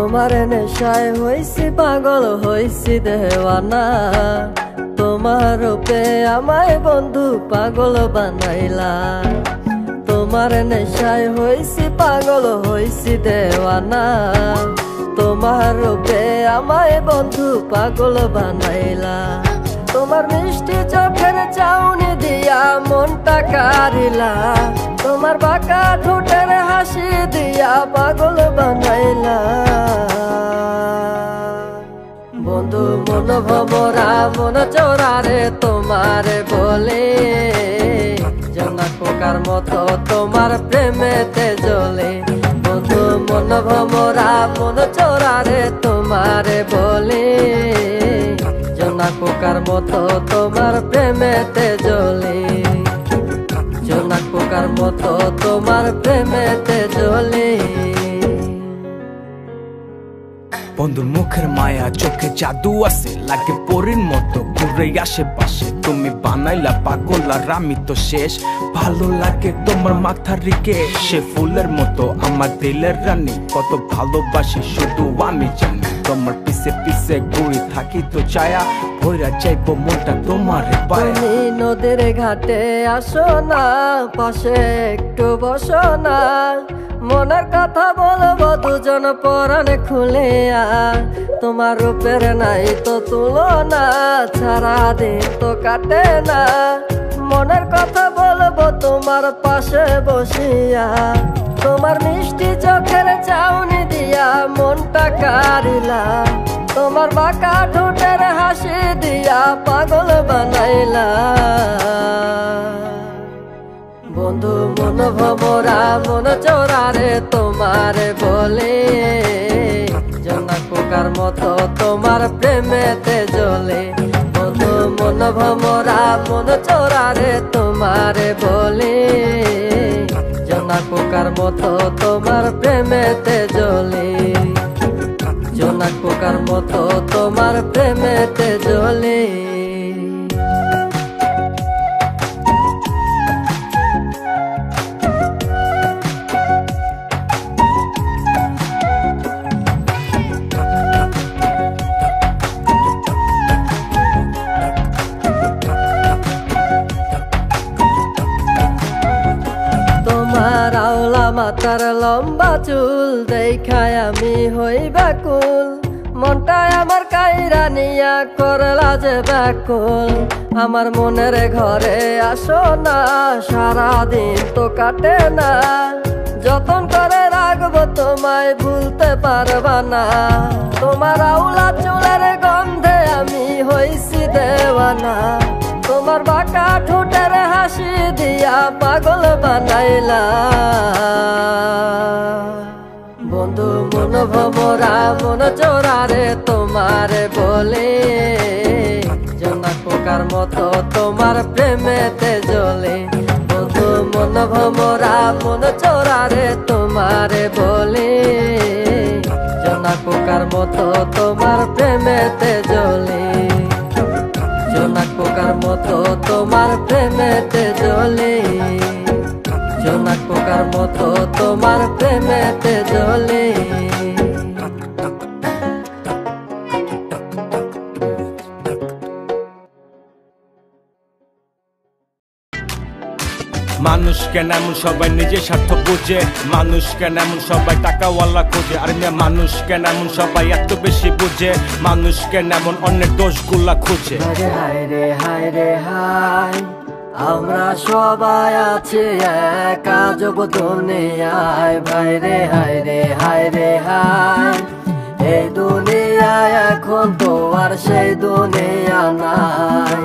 তোমার নেশায় হইছি পাগল হইছি দেওয়ানা। তোমার রূপে আমায় বন্ধু পাগল বানাইলা। তোমার নেশায় হইছি পাগল হইছি দেওয়ানা। তোমার রূপে আমায় বন্ধু পাগল বানাইলা। তোমার মিষ্টি চোখের চাউনি দিয়া মনটা কারিলা। তোমার বাঁকা ঠোঁটের হাসি দিয়া পাগল বানাইলা। বন্ধু মন ভমরা মন চোরারে তোমারে বলে, জোনাক পোকার মতো তোমার প্রেমেতে জ্বলে। বন্ধু মন ভমরা মন চোরারে তোমারে বলে, জোনাক পোকার মতো তোমার প্রেমেতে জ্বলে। জোনাক পোকার মতো তোমার প্রেমেতে জ্বলে। বন্ধুর মুখের মায়া চোখে জাদু আছে, লাগে পরীর মতো ঘুরে আশেপাশে। তুমি বানাইলা পাগল আর আমি তো শেষ। ভালো লাগে তোমার মাথার রিকে, সে ফুলের মতো আমার দিলের রানী। কত ভালোবাসি শুধু আমি জানি, তোমার পিছে পিছে ঘুরে থাকি তো ছায়া। ভৈরা যাইবো মনটা তোমার পায়ে। তুমি নদীর ঘাটে আসো না, পাশে একটু বসো না। মনের কথা বলবো দুজন পরাণে খুলিয়া। তোমার রূপের নাই তো তুলনা, সারাদিন তো কাটে না। মনের কথা বলবো তোমার পাশে বসিয়া। তোমার মিষ্টি চোখের চাউনি দিয়া মনটা কারিলা। তোমার বাঁকা ঠোঁটের হাসি দিয়া পাগল বানাইলা। বন্ধু মন ভমরা মন চোরারে তোমারে বলে, জোনাক পোকার মতো তোমার প্রেমেতে জ্বলে। বন্ধু মন ভমরা মন চোরারে তোমারে বলে, জোনাক পোকার মতো তোমার প্রেমেতে জ্বলে। জোনাক পোকার মতো তোমার প্রেমেতে জ্বলে। তোমার আওলা মাথার লম্বা চুল দেখায় আমি হই ব্যাকুল। মনটায় আমার কাইরা নিয়া করলা যে ব্যাকুল। আমার মনের ঘরে আসো না, সারাদিন তো কাটে না। যতন করে রাখবো তোমায় ভুলতে পারবা না। তোমার আওলা চুলের গন্ধে আমি হইছি দেওয়ানা। তোমার বাঁকা ঠোঁটের হাসি দিয়া পাগল বানাইলা। বন্ধু মন ভমরা মন চোরারে তোমারে বলে, জোনাক পোকার মতো তোমার প্রেমেতে জ্বলে। বন্ধু মন ভমরা মন চোরারে তোমারে বলে, জোনাক পোকার মতো তোমার প্রেমেতে জ্বলে। জোনাক পোকার মতো তোমার প্রেমেতে জ্বলে। জোনাক পোকার মতো তোমার প্রেমেতে জ্বলে। মানুষ কেন এমন সবাই নিজের স্বার্থ বুঝে, মানুষ কেন এমন সবাই টাকাওয়ালা খোঁজে। আর মানুষ কেন এমন সবাই এত বেশি বুঝে, মানুষ কেন এমন অন্যের দোষগুলা খুঁজে। হায় রে হায় রে হায়, আমরা সবাই আছি এক আজব দুনিয়ায়। ভাই রে হায় রে হায় রে হায়, এই দুনিয়ায় এখন তো আর সেই দুনিয়া নাই।